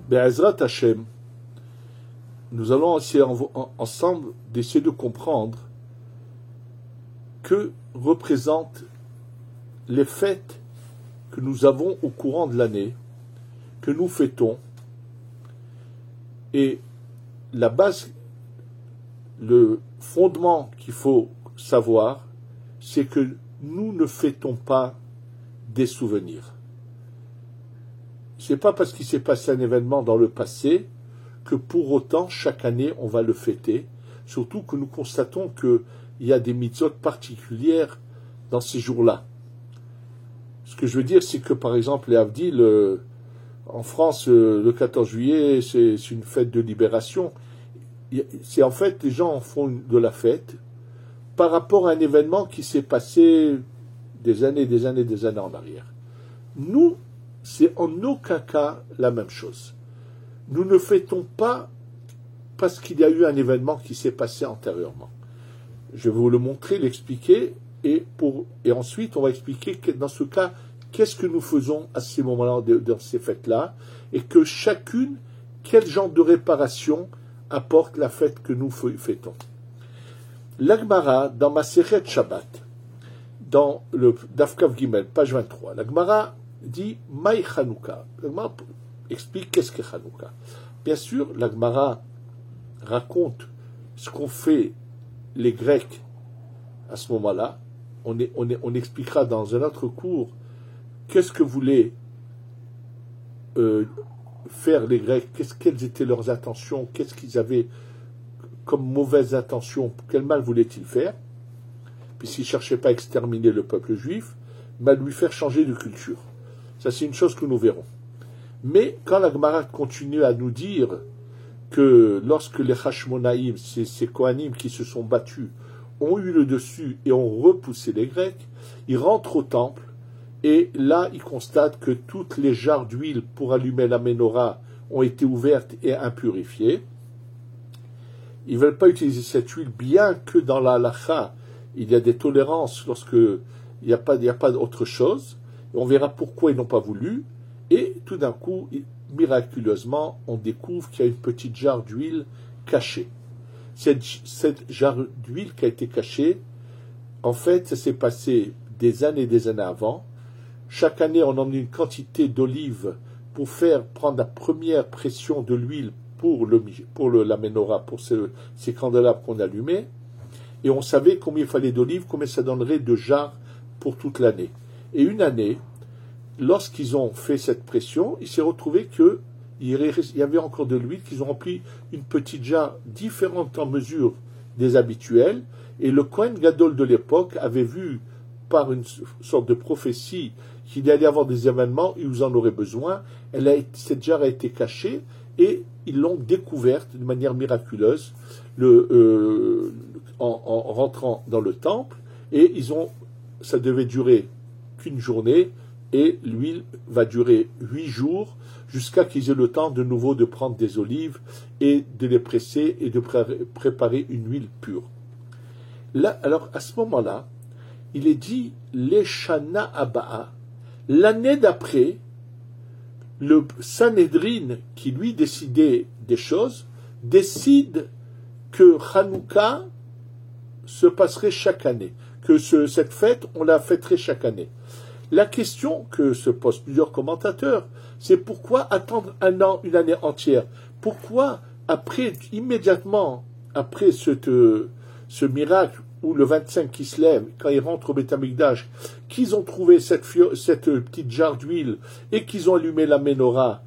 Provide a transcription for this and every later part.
Be'ezrat Hashem, nous allons essayer ensemble d'essayer de comprendre que représentent les fêtes que nous avons au courant de l'année, que nous fêtons, et la base, le fondement qu'il faut savoir, c'est que nous ne fêtons pas des souvenirs. C'est pas parce qu'il s'est passé un événement dans le passé que pour autant, chaque année, on va le fêter, surtout que nous constatons qu'il y a des mitzvot particulières dans ces jours-là. Ce que je veux dire, c'est que, par exemple, les Havdil, en France, le 14 juillet, c'est une fête de libération. C'est en fait, les gens en font de la fête par rapport à un événement qui s'est passé des années en arrière. Nous, c'est en aucun cas la même chose. Nous ne fêtons pas parce qu'il y a eu un événement qui s'est passé antérieurement. Je vais vous le montrer, l'expliquer, et ensuite on va expliquer que dans ce cas, qu'est-ce que nous faisons à ces moments-là, dans ces fêtes-là, et que chacune, quel genre de réparation apporte la fête que nous fêtons. L'Agmara, dans Masechet Shabbat, dans le Dafkav Gimel, page 23, l'Agmara dit Maï Chanouka. L'Agmara explique qu'est-ce qu'est Hanouka. Bien sûr, l'Agmara raconte ce qu'ont fait les Grecs à ce moment-là. On expliquera dans un autre cours qu'est-ce que voulaient faire les Grecs, quelles étaient leurs intentions, qu'est-ce qu'ils avaient comme mauvaises intentions, quel mal voulaient-ils faire, puisqu'ils ne cherchaient pas à exterminer le peuple juif, mais à lui faire changer de culture. Ça, c'est une chose que nous verrons. Mais quand la Gemara continue à nous dire que lorsque les Hashmonaïm, ces Kohanim qui se sont battus, ont eu le dessus et ont repoussé les Grecs, ils rentrent au temple et là ils constatent que toutes les jarres d'huile pour allumer la menorah ont été ouvertes et impurifiées. Ils ne veulent pas utiliser cette huile, bien que dans la halacha, il y a des tolérances lorsque il n'y a pas d'autre chose. On verra pourquoi ils n'ont pas voulu. Et tout d'un coup, miraculeusement, on découvre qu'il y a une petite jarre d'huile cachée. Cette jarre d'huile qui a été cachée, en fait, ça s'est passé des années avant. Chaque année, on emmenait une quantité d'olives pour faire prendre la première pression de l'huile pour la menorah, pour ces candélabres qu'on allumait. Et on savait combien il fallait d'olives, combien ça donnerait de jarres pour toute l'année. Et une année, lorsqu'ils ont fait cette pression, il s'est retrouvé qu'il y avait encore de l'huile, qu'ils ont rempli une petite jarre différente en mesure des habituelles, et le Kohen Gadol de l'époque avait vu, par une sorte de prophétie, qu'il allait y avoir des événements où ils en auraient besoin. Cette jarre a été cachée, et ils l'ont découverte de manière miraculeuse en rentrant dans le temple, et ça devait durer qu'une journée, et l'huile va durer 8 jours jusqu'à qu'ils aient le temps de nouveau de prendre des olives et de les presser et de préparer une huile pure. Là, alors à ce moment-là, il est dit l'Eshana Abba'a, l'année d'après, le Sanhedrin qui lui décidait des choses décide que Hanouka se passerait chaque année, que cette fête on la fêterait chaque année. La question que se posent plusieurs commentateurs, c'est pourquoi attendre un an, une année entière? Pourquoi, immédiatement après ce miracle où le 25 qui se lève, quand ils rentrent au Beth Amikdash, qu'ils ont trouvé cette petite jarre d'huile et qu'ils ont allumé la menorah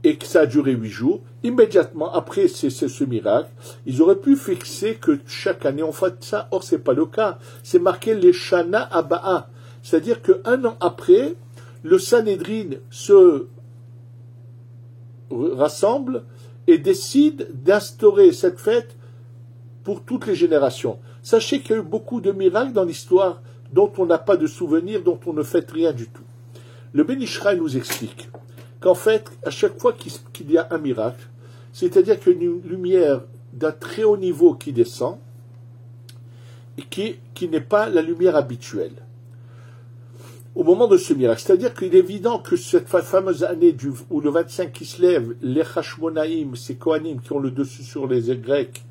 et que ça a duré 8 jours, immédiatement après ce miracle, ils auraient pu fixer que chaque année on fasse ça. Or, c'est pas le cas. C'est marqué les Shana Abba'a. C'est-à-dire qu'un an après, le Sanhedrin se rassemble et décide d'instaurer cette fête pour toutes les générations. Sachez qu'il y a eu beaucoup de miracles dans l'histoire dont on n'a pas de souvenir, dont on ne fête rien du tout. Le Ben Ish Chai nous explique qu'en fait, à chaque fois qu'il y a un miracle, c'est-à-dire qu'il y a une lumière d'un très haut niveau qui descend, et qui n'est pas la lumière habituelle. au moment de ce miracle. C'est-à-dire qu'il est évident que cette fameuse année où le 25 qui se lève, les Hashmonaïm, ces Kohanim qui ont le dessus sur les Grecs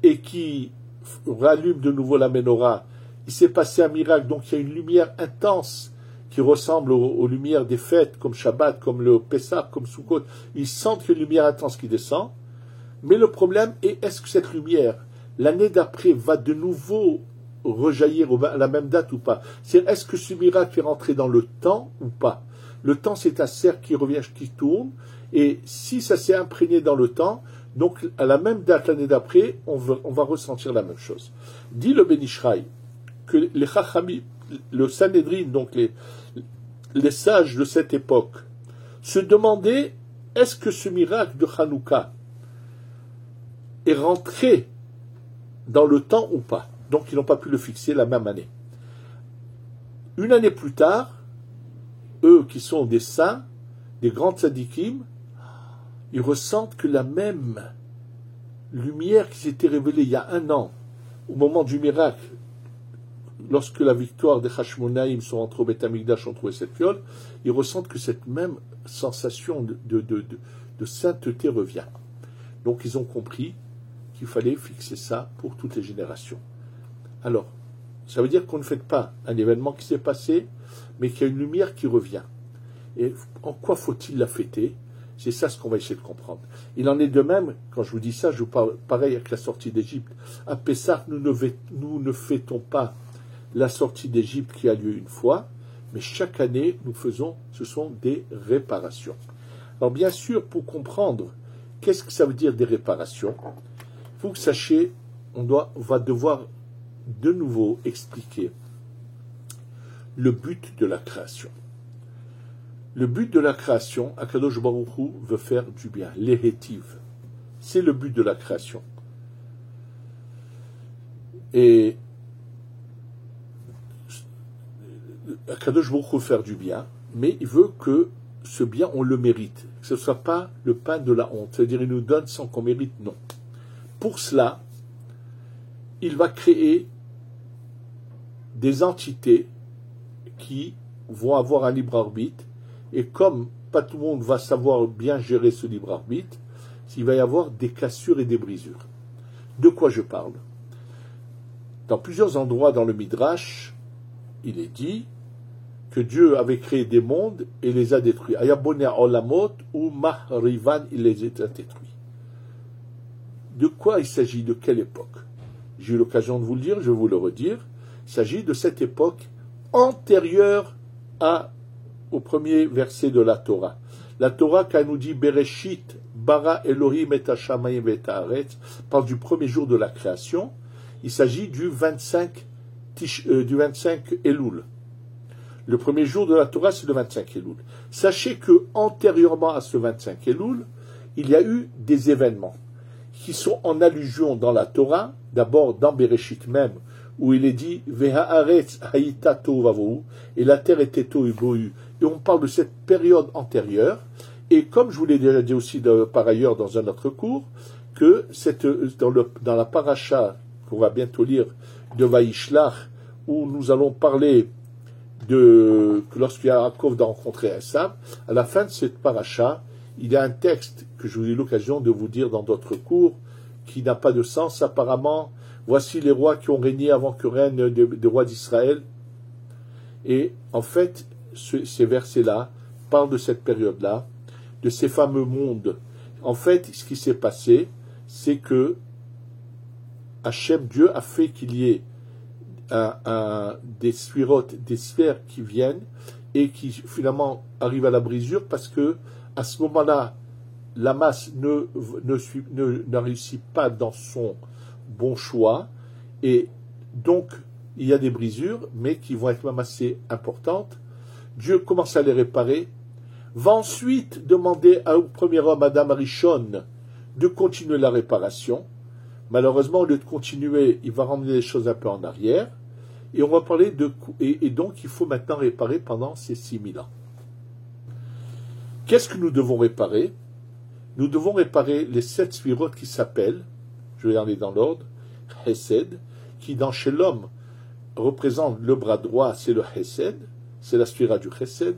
et qui rallument de nouveau la Ménorah, il s'est passé un miracle, donc il y a une lumière intense qui ressemble aux lumières des fêtes, comme Shabbat, comme le Pessah, comme Sukkot. Ils sentent qu'il y a une lumière intense qui descend, mais le problème est, est-ce que cette lumière, l'année d'après, va de nouveau rejaillir à la même date ou pas? C'est est-ce que ce miracle est rentré dans le temps ou pas? Le temps, c'est un cercle qui revient, qui tourne, et si ça s'est imprégné dans le temps, donc à la même date l'année d'après, on va ressentir la même chose. Dit le Ben Ishraï que les Chachamim, le Sanhedrin, donc les sages de cette époque, se demandaient est-ce que ce miracle de Hanouka est rentré dans le temps ou pas? Donc ils n'ont pas pu le fixer la même année. Une année plus tard, eux qui sont des saints, des grands tzadikim, ils ressentent que la même lumière qui s'était révélée il y a 1 an, au moment du miracle, lorsque la victoire des Hashmonaïm sont rentrés au Beth Amikdash, ont trouvé cette fiole, ils ressentent que cette même sensation de sainteté revient. Donc ils ont compris qu'il fallait fixer ça pour toutes les générations. Alors, ça veut dire qu'on ne fait pas un événement qui s'est passé, mais qu'il y a une lumière qui revient. Et en quoi faut-il la fêter? C'est ça ce qu'on va essayer de comprendre. Il en est de même, quand je vous dis ça, je vous parle pareil avec la sortie d'Égypte. À Pessah, nous ne fêtons pas la sortie d'Égypte qui a lieu une fois, mais chaque année, ce sont des réparations. Alors bien sûr, pour comprendre qu'est-ce que ça veut dire des réparations, il faut que vous sachiez, on va devoir de nouveau expliquer le but de la création. Le but de la création, Akadosh Baruch Hu veut faire du bien, l'hétiv. C'est le but de la création. Et Akadosh Baruch Hu veut faire du bien, mais il veut que ce bien, on le mérite. Que ce ne soit pas le pain de la honte. C'est-à-dire, il nous donne sans qu'on mérite, non. Pour cela, il va créer des entités qui vont avoir un libre arbitre, et comme pas tout le monde va savoir bien gérer ce libre arbitre, il va y avoir des cassures et des brisures. De quoi je parle? Dans plusieurs endroits dans le Midrash, il est dit que Dieu avait créé des mondes et les a détruits. Ayabone olamot ou mahrivan, il les a détruits. De quoi il s'agit? De quelle époque? J'ai eu l'occasion de vous le dire, je vais vous le redire. Il s'agit de cette époque antérieure au premier verset de la Torah. La Torah, quand elle nous dit Bereshit, bara Elohim et hashamayim et haaretz, parle du premier jour de la création. Il s'agit du 25 Elul. Le premier jour de la Torah, c'est le 25 Elul. Sachez que antérieurement à ce 25 Elul, il y a eu des événements qui sont en allusion dans la Torah, d'abord dans Bereshit même, où il est dit Vehaaretz haïta tohu, et la terre était tohu bohu. Et on parle de cette période antérieure. Et comme je vous l'ai déjà dit aussi par ailleurs dans un autre cours, que dans la paracha qu'on va bientôt lire de Vaishlach, où nous allons parler que lorsque Yaakov a rencontré Esav, à la fin de cette paracha, il y a un texte que je vous ai eu l'occasion de vous dire dans d'autres cours, qui n'a pas de sens apparemment. Voici les rois qui ont régné avant que règnent des rois d'Israël. Et en fait, ces versets-là parlent de cette période-là, de ces fameux mondes. En fait, ce qui s'est passé, c'est que Hachem, Dieu, a fait qu'il y ait des sphirotes, des sphères qui viennent et qui finalement arrivent à la brisure parce que à ce moment-là, la masse ne réussit pas dans son bon choix, et donc il y a des brisures, mais qui vont être même assez importantes. Dieu commence à les réparer, va ensuite demander au premier homme, Adam Arishon, de continuer la réparation. Malheureusement, au lieu de continuer, il va ramener les choses un peu en arrière, et on va parler et donc il faut maintenant réparer pendant ces 6000 ans. Qu'est-ce que nous devons réparer? Nous devons réparer les 7 sphirotes qui s'appellent, je vais aller dans l'ordre, Hesed, qui chez l'homme représente le bras droit, c'est le Hesed, c'est la sphira du Chesed.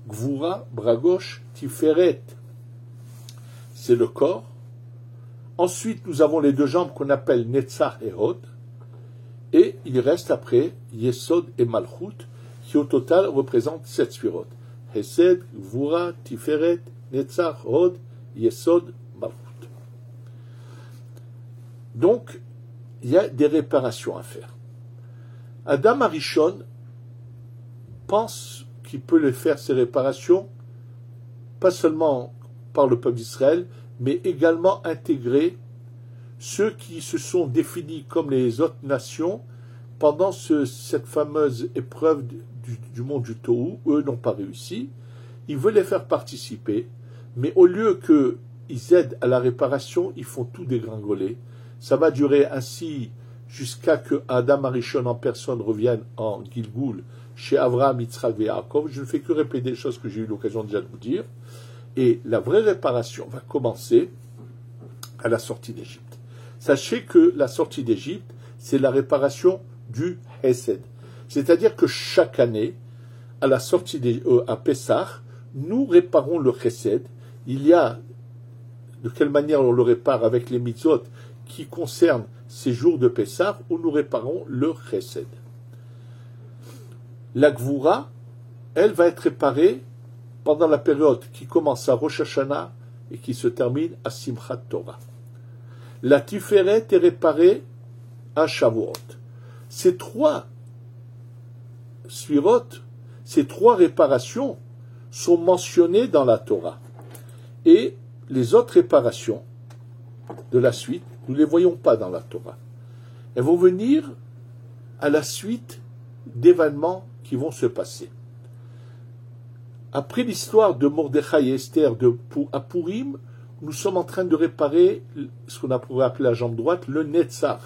Gvura, bras gauche, Tiferet, c'est le corps. Ensuite, nous avons les deux jambes qu'on appelle Netzach et Hod. Et il reste après Yesod et Malchut, qui au total représentent 7 sphirot. Chesed, Gvura, Tiferet, Netzach, Hod, Yesod, Malchut. Donc, il y a des réparations à faire. Adam Arishon pense qu'il peut les faire, ces réparations, pas seulement par le peuple d'Israël, mais également intégrer ceux qui se sont définis comme les autres nations pendant cette fameuse épreuve du monde du Tohu. Eux n'ont pas réussi. Il veut les faire participer, mais au lieu qu'ils aident à la réparation, ils font tout dégringoler. Ça va durer ainsi jusqu'à que Adam Arishon en personne revienne en Gilgoul, chez Avraham, Yitzhak et Yaakov. Je ne fais que répéter des choses que j'ai eu l'occasion déjà de vous dire. Et la vraie réparation va commencer à la sortie d'Égypte. Sachez que la sortie d'Égypte, c'est la réparation du Hesed. C'est-à-dire que chaque année, à la sortie à Pessah, nous réparons le Hesed. Il y a de quelle manière on le répare avec les mitzvot qui concernent ces jours de Pessah, où nous réparons le Hesed. La Gvura, elle va être réparée pendant la période qui commence à Rosh Hashanah et qui se termine à Simchat Torah. La Tiferet est réparée à Shavuot. Ces 3 sphirot, ces 3 réparations sont mentionnées dans la Torah. Et les autres réparations de la suite, nous ne les voyons pas dans la Torah. Elles vont venir à la suite d'événements qui vont se passer. Après l'histoire de Mordechai et Esther à Purim, nous sommes en train de réparer ce qu'on pourrait appeler la jambe droite, le Netzach.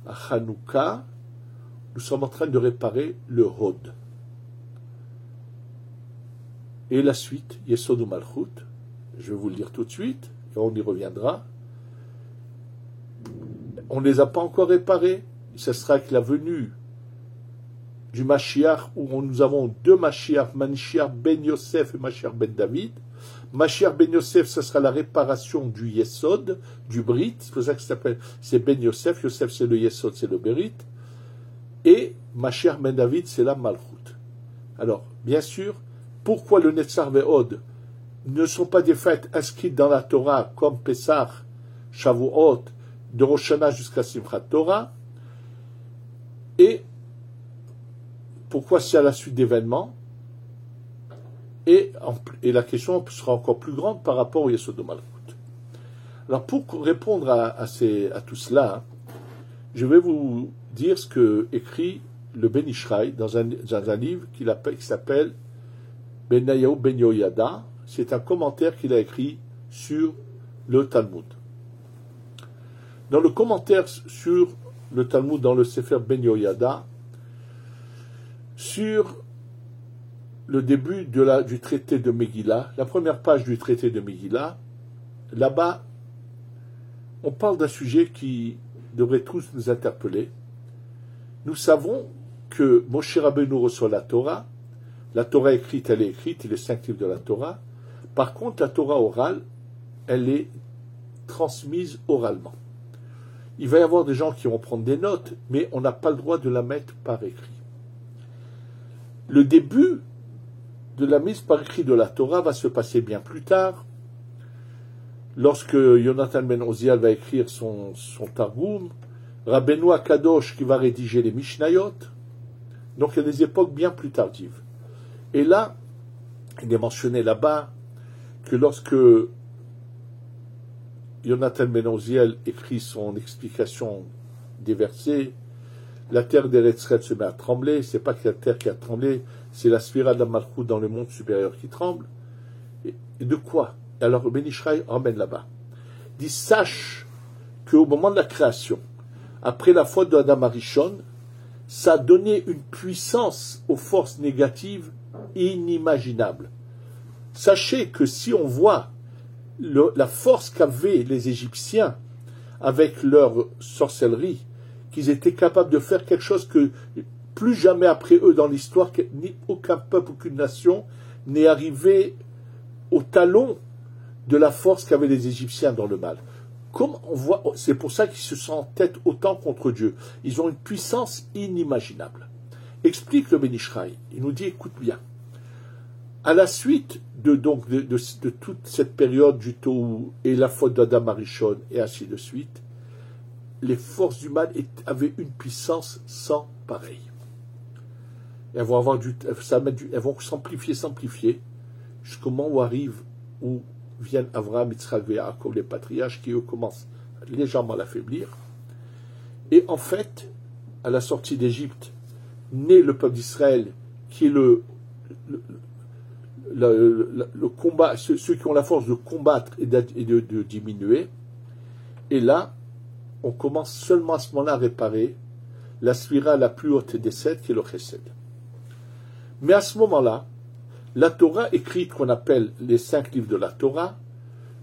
À Hanouka, nous sommes en train de réparer le Hod. Et la suite, Yesod ou Malchut, je vais vous le dire tout de suite, et on y reviendra. On ne les a pas encore réparés. Ce sera avec la venue du Mashiach, où nous avons 2 Mashiach, Mashiach ben Yosef et Mashiach ben David. Mashiach ben Yosef, ce sera la réparation du Yesod, du Brit, c'est pour ça que ça s'appelle, c'est ben Yosef, Yosef c'est le Yesod, c'est le Berit, et Mashiach ben David, c'est la Malchut. Alors, bien sûr, pourquoi le Netzach ve'od ne sont pas des fêtes inscrites dans la Torah, comme Pessah, Shavuot, de Rosh Hashanah jusqu'à Simchat Torah, et pourquoi c'est à la suite d'événements, et la question sera encore plus grande par rapport au Yesod Malchut. Alors pour répondre à tout cela, je vais vous dire ce que écrit le Ben Ishraï dans un livre qui s'appelle Benayahu Ben Yoyada. C'est un commentaire qu'il a écrit sur le Talmud. Dans le commentaire sur le Talmud, dans le Sefer Ben Yoyada, sur le début du traité de Megillah, la première page du traité de Megillah, là-bas, on parle d'un sujet qui devrait tous nous interpeller. Nous savons que Moshe Rabbeinu reçoit la Torah écrite, elle est écrite, il est 5 livres de la Torah. Par contre, la Torah orale, elle est transmise oralement. Il va y avoir des gens qui vont prendre des notes, mais on n'a pas le droit de la mettre par écrit. Le début de la mise par écrit de la Torah va se passer bien plus tard, lorsque Yonatan ben Oziel va écrire son Targum, Rabbeinu Akadosh qui va rédiger les Mishnayot. Donc il y a des époques bien plus tardives. Et là, il est mentionné là-bas que lorsque Yonatan ben Oziel écrit son explication des versets, la terre d'Eretzret se met à trembler. C'est pas que la terre qui a tremblé, c'est la sphira de la Malchut dans le monde supérieur qui tremble. Et de quoi? Alors Ben Ishraï ramène là-bas. Il dit, sache qu'au moment de la création, après la faute de Adam Arishon, ça a donné une puissance aux forces négatives inimaginable. Sachez que si on voit la force qu'avaient les Égyptiens avec leur sorcellerie, qu'ils étaient capables de faire quelque chose que Plus jamais après eux dans l'histoire, ni aucun peuple, aucune nation n'est arrivé au talon de la force qu'avaient les Égyptiens dans le mal. Comme on voit, c'est pour ça qu'ils se sont en tête autant contre Dieu. Ils ont une puissance inimaginable. Explique le Ben Ish Chai. Il nous dit, écoute bien. À la suite de toute cette période du Tohu et la faute d'Adam Arishon et ainsi de suite, les forces du mal avaient une puissance sans pareille. Elles vont avoir elles vont s'amplifier, jusqu'au moment où viennent Avraham, Yitzhak et Yaakov, les patriarches, qui eux commencent légèrement à l'affaiblir. Et en fait, à la sortie d'Égypte, naît le peuple d'Israël, qui est le combat, ceux qui ont la force de combattre et de diminuer. Et là, on commence seulement à ce moment-là à réparer la sphira la plus haute des 7, qui est le chesed. Mais à ce moment-là, la Torah écrite, qu'on appelle les 5 livres de la Torah,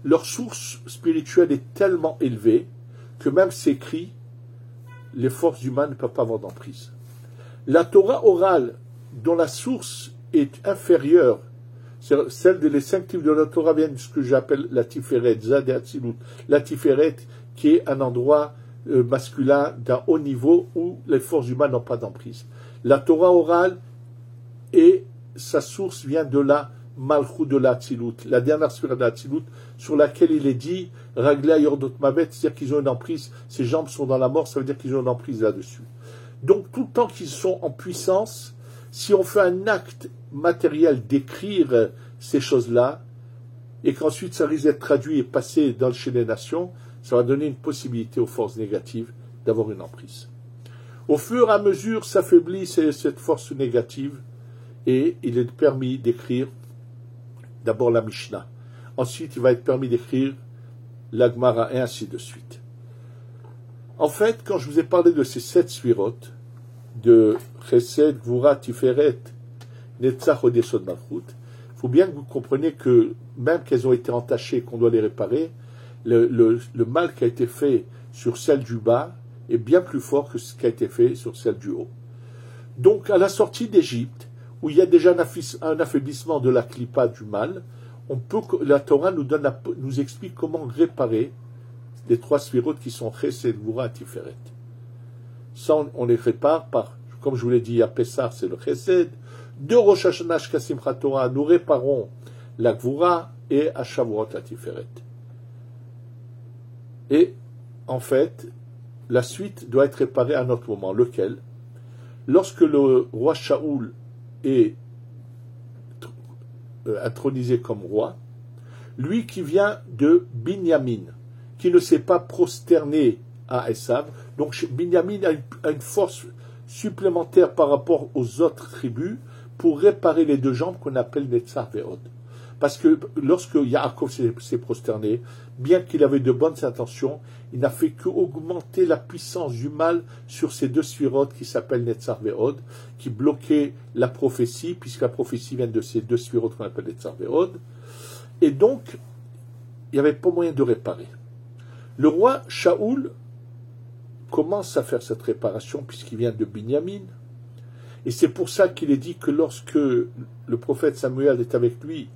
leur source spirituelle est tellement élevée que même c'est écrit, les forces humaines ne peuvent pas avoir d'emprise. La Torah orale, dont la source est inférieure, celle des 5 livres de la Torah viennent de ce que j'appelle la Tiferet, Zad et Atzilut, la Tiferet qui est un endroit masculin d'un haut niveau où les forces humaines n'ont pas d'emprise. La Torah orale, et sa source vient de la Malchut de la Atzilut, la dernière sphère de la Atzilut, sur laquelle il est dit Ragla Yordot Mavet, c'est-à-dire qu'ils ont une emprise, ses jambes sont dans la mort, ça veut dire qu'ils ont une emprise là-dessus. Donc tout le temps qu'ils sont en puissance, si on fait un acte matériel d'écrire ces choses-là, et qu'ensuite ça risque d'être traduit et passé chez les nations, ça va donner une possibilité aux forces négatives d'avoir une emprise. Au fur et à mesure s'affaiblit cette force négative, et il est permis d'écrire d'abord la Mishnah. Ensuite, il va être permis d'écrire la Gemara et ainsi de suite. En fait, quand je vous ai parlé de ces 7 sphirot, de Chesed, Gvura, Tiferet, Netzach, Hod Yesod, Malchut, il faut bien que vous compreniez que même qu'elles ont été entachées et qu'on doit les réparer, le mal qui a été fait sur celle du bas est bien plus fort que ce qui a été fait sur celle du haut. Donc, à la sortie d'Égypte, où il y a déjà un affaiblissement de la clipa du mal, la Torah nous explique comment réparer les 3 sphirotes qui sont Chesed, Gvura et Tiferet. Ça, on les répare par, comme je vous l'ai dit, à Pessah, c'est le Chesed. De Rosh Hashanah jusqu'à Simchat Torah, nous réparons la Gvura, et à Shavuot la Tiferet. Et, en fait, la suite doit être réparée à un autre moment. Lequel? Lorsque le roi Shaoul est intronisé comme roi, lui qui vient de Binyamin, qui ne s'est pas prosterné à Esav, donc Binyamin a une force supplémentaire par rapport aux autres tribus pour réparer les 2 jambes qu'on appelle Netzach et Hod. Parce que lorsque Yaakov s'est prosterné, bien qu'il avait de bonnes intentions, il n'a fait qu'augmenter la puissance du mal sur ces 2 sphirotes qui s'appellent Netzach et Hod, qui bloquaient la prophétie, puisque la prophétie vient de ces 2 sphirotes qu'on appelle Netzach et Hod. Et donc, il n'y avait pas moyen de réparer. Le roi Shaoul commence à faire cette réparation, puisqu'il vient de Binyamin. Et c'est pour ça qu'il est dit que lorsque le prophète Samuel est avec lui,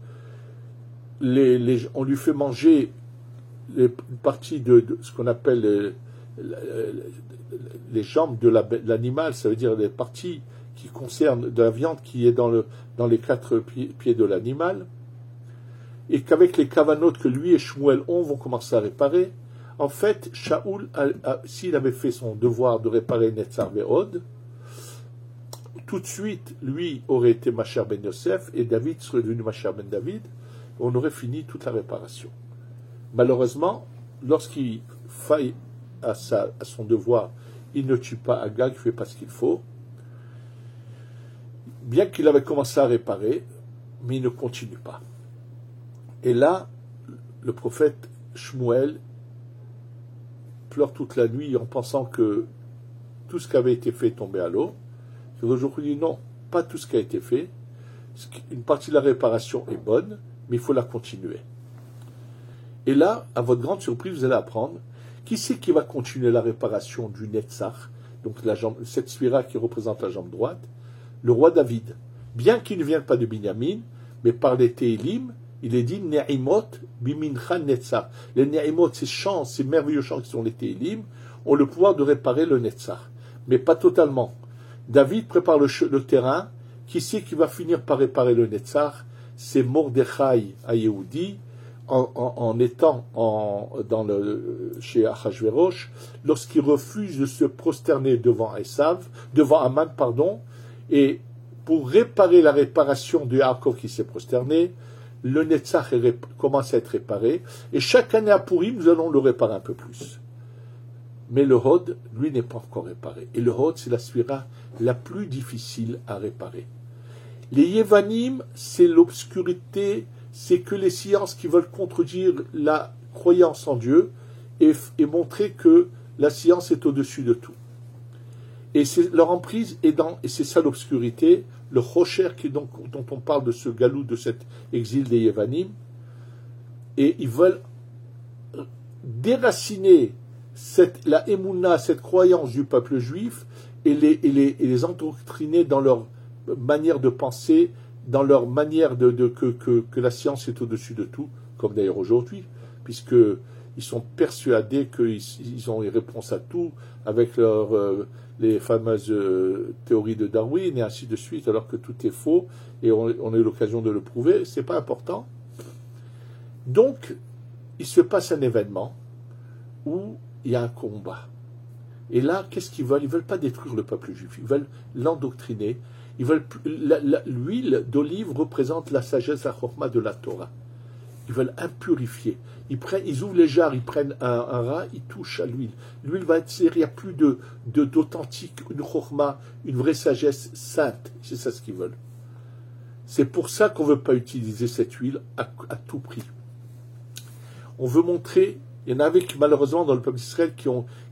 on lui fait manger une partie de ce qu'on appelle les jambes de l'animal, ça veut dire les parties qui concernent de la viande qui est dans les 4 pieds de l'animal, et qu'avec les cavanotes que lui et Shmuel vont commencer à réparer, en fait, Shaoul, s'il avait fait son devoir de réparer Netzach et Hod, tout de suite, lui aurait été Masher ben Yosef, et David serait devenu Masher ben David, on aurait fini toute la réparation. Malheureusement, lorsqu'il faille à son devoir, il ne tue pas Agag, il ne fait pas ce qu'il faut, bien qu'il avait commencé à réparer, mais il ne continue pas. Et là, le prophète Shmuel pleure toute la nuit en pensant que tout ce qui avait été fait est tombé à l'eau. Aujourd'hui, non, pas tout ce qui a été fait. Une partie de la réparation est bonne, mais il faut la continuer. Et là, à votre grande surprise, vous allez apprendre qui c'est qui va continuer la réparation du Netzach. donc cette sphira qui représente la jambe droite, le roi David. Bien qu'il ne vienne pas de Binyamin, mais par les Télim, il est dit Ne'imot bimincha netzar. Les Ne'imot, ces chants, ces merveilleux chants qui sont les Télim, ont le pouvoir de réparer le Netzar. Mais pas totalement. David prépare le terrain. Qui sait qui va finir par réparer le Netzar? C'est Mordechai à Yehudi, en étant chez Achashverosh, lorsqu'il refuse de se prosterner devant Aman, et pour réparer la réparation de Yaakov qui s'est prosterné, le Netzach commence à être réparé, et chaque année à Purim, nous allons le réparer un peu plus. Mais le Hod, lui, n'est pas encore réparé. Et le Hod, c'est la sphira la plus difficile à réparer. Les Yevanim, c'est l'obscurité, c'est que les sciences qui veulent contredire la croyance en Dieu et montrer que la science est au-dessus de tout. Et leur emprise et c'est ça l'obscurité, le Rocher dont on parle de ce galou, de cet exil des Yevanim, et ils veulent déraciner la Emouna, cette croyance du peuple juif, et les endoctriner dans leur manière de penser, dans leur manière que la science est au-dessus de tout, comme d'ailleurs aujourd'hui, puisqu'ils sont persuadés qu'ils ont les réponses à tout, avec les fameuses théories de Darwin, et ainsi de suite, alors que tout est faux, et on a eu l'occasion de le prouver, c'est pas important. Donc, il se passe un événement où il y a un combat. Et là, qu'est-ce qu'ils veulent? Ils ne veulent pas détruire le peuple juif, ils veulent l'endoctriner. L'huile d'olive représente la sagesse, la chorma de la Torah. Ils veulent impurifier. Ils ouvrent les jarres, ils prennent un rat, ils touchent à l'huile. L'huile va être serrée, il n'y a plus d'authentique, une chorma, une vraie sagesse sainte. C'est ça ce qu'ils veulent. C'est pour ça qu'on ne veut pas utiliser cette huile à tout prix. On veut montrer, il y en avait qui malheureusement dans le peuple d'Israël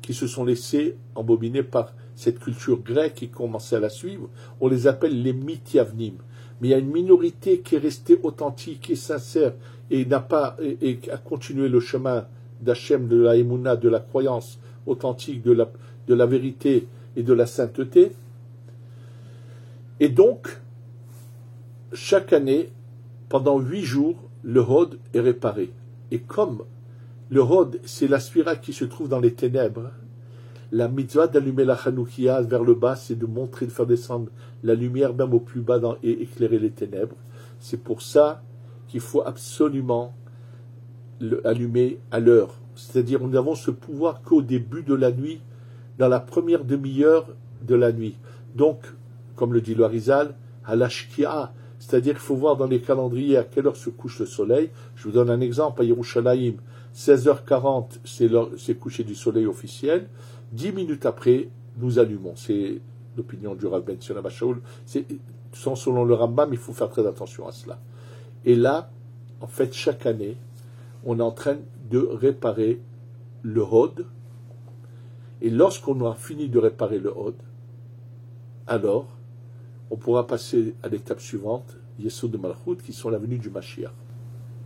qui se sont laissés embobiner par cette culture grecque et commençaient à la suivre. On les appelle les Mityavnim. Mais il y a une minorité qui est restée authentique et sincère et a continué le chemin d'Hachem, de la Emouna, de la croyance authentique, de la vérité et de la sainteté. Et donc, chaque année, pendant 8 jours, le Hod est réparé. Et comme le Hod, c'est la sphira qui se trouve dans les ténèbres, la mitzvah d'allumer la Hanoukia vers le bas, c'est de montrer, de faire descendre la lumière même au plus bas et éclairer les ténèbres. C'est pour ça qu'il faut absolument allumer à l'heure. C'est-à-dire, nous n'avons ce pouvoir qu'au début de la nuit, dans la première demi-heure de la nuit. Donc, comme le dit le Harizal, à l'ashkia, c'est-à-dire qu'il faut voir dans les calendriers à quelle heure se couche le soleil. Je vous donne un exemple, à Yerushalayim, 16h40, c'est coucher du soleil officiel. 10 minutes après, nous allumons. C'est l'opinion du Rav Ben Sion Shaul. Selon le Rambam, il faut faire très attention à cela. Et là, en fait, chaque année, on est en train de réparer le Hod. Et lorsqu'on aura fini de réparer le Hod, alors, on pourra passer à l'étape suivante, Yesod de Malchut, qui sont la venue du Mashiach.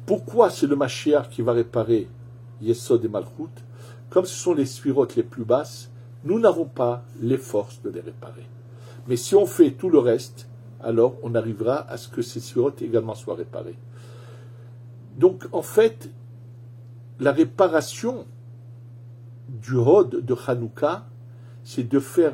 Pourquoi c'est le Mashiach qui va réparer Yesod et Malchut? Comme ce sont les sphirotes les plus basses, nous n'avons pas les forces de les réparer. Mais si on fait tout le reste, alors on arrivera à ce que ces sphirotes également soient réparées. Donc, en fait, la réparation du Hod de Hanouka, c'est de faire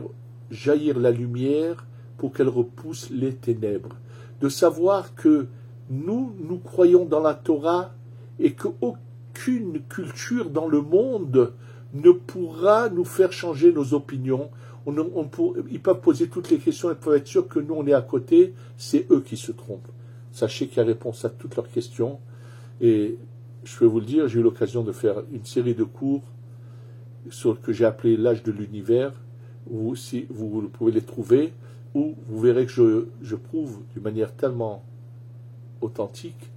jaillir la lumière pour qu'elle repousse les ténèbres. De savoir que nous croyons dans la Torah et qu'aucune culture dans le monde ne pourra nous faire changer nos opinions. Ils peuvent poser toutes les questions, ils peuvent être sûrs que nous, on est à côté, c'est eux qui se trompent. Sachez qu'il y a réponse à toutes leurs questions. Et je peux vous le dire, j'ai eu l'occasion de faire une série de cours que j'ai appelé l'âge de l'univers, où si vous pouvez les trouver, où vous verrez que je prouve d'une manière tellement authentique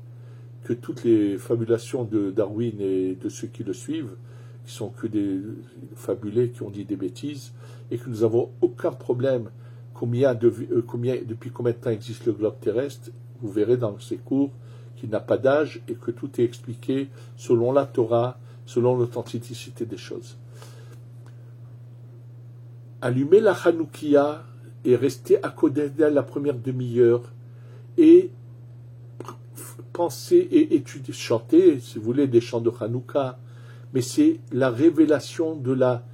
que toutes les fabulations de Darwin et de ceux qui le suivent, qui sont que des fabulés, qui ont dit des bêtises, et que nous n'avons aucun problème depuis combien de temps existe le globe terrestre. Vous verrez dans ces cours qu'il n'a pas d'âge et que tout est expliqué selon la Torah, selon l'authenticité des choses. allumer la Hanoukia et rester à côté d'elle la première demi-heure et penser et étudier, chanter, si vous voulez, des chants de Hanouka, mais c'est la révélation de la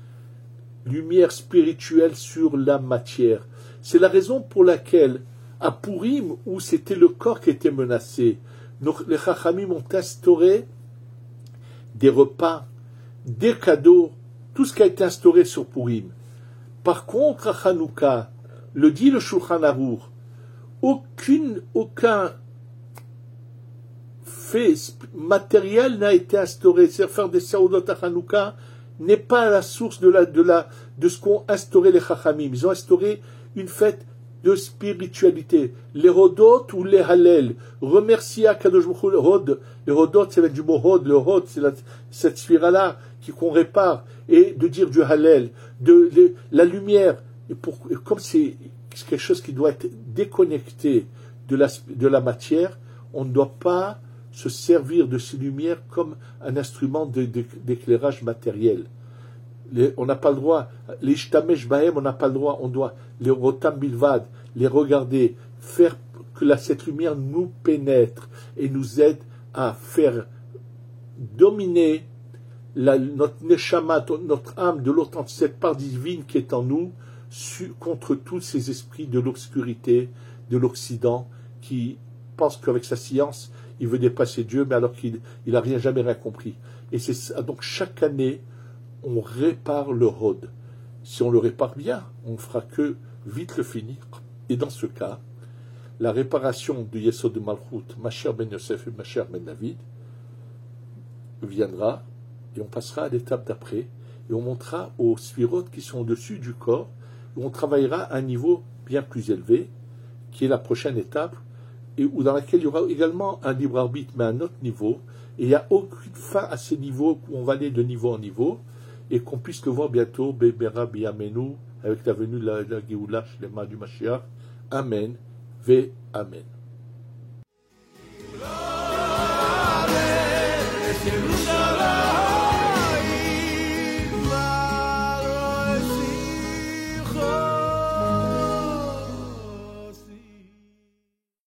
lumière spirituelle sur la matière. C'est la raison pour laquelle, à Purim, où c'était le corps qui était menacé, les Chachamim ont instauré des repas, des cadeaux, tout ce qui a été instauré sur Purim. Par contre, à Hanouka, le dit le Shulchan Aruch, aucun fait matériel n'a été instauré. C'est-à-dire faire des saoudot à Hanouka n'est pas la source de ce qu'ont instauré les Chachamim. Ils ont instauré une fête de spiritualité. Les Hodot ou les Hallel. Remercier à Kadosh Baruch Hu. Les Hodot, c'est du mot Hod. Le Hod, c'est cette sphère-là qu'on répare. Et de dire du Hallel. La lumière. Comme c'est quelque chose qui doit être déconnecté de la matière, on ne doit pas se servir de ces lumières comme un instrument d'éclairage matériel. On n'a pas le droit, les shtamesh bahem, on n'a pas le droit, on doit les rotam bilvad, les regarder, faire que cette lumière nous pénètre et nous aide à faire dominer notre neshama, notre âme de l'autre, cette part divine qui est en nous, contre tous ces esprits de l'obscurité, de l'Occident, qui pensent qu'avec sa science, il veut dépasser Dieu, mais alors qu'il n'a jamais rien compris. Et c'est ça. Donc chaque année, on répare le Hod. Si on le répare bien, on ne fera que vite le finir. Et dans ce cas, la réparation du Yesod de Malchut, Mashiach ben Yosef et Mashiach ben David, viendra, et on passera à l'étape d'après, et on montera aux sphirotes qui sont au-dessus du corps, et on travaillera à un niveau bien plus élevé, qui est la prochaine étape, et dans laquelle il y aura également un libre arbitre, mais à un autre niveau, et il n'y a aucune fin à ces niveaux où on va aller de niveau en niveau, et qu'on puisse le voir bientôt, Bebera Biyamenu, avec la venue de la Géoula, Shlema du Mashiach. Amen, Ve Amen.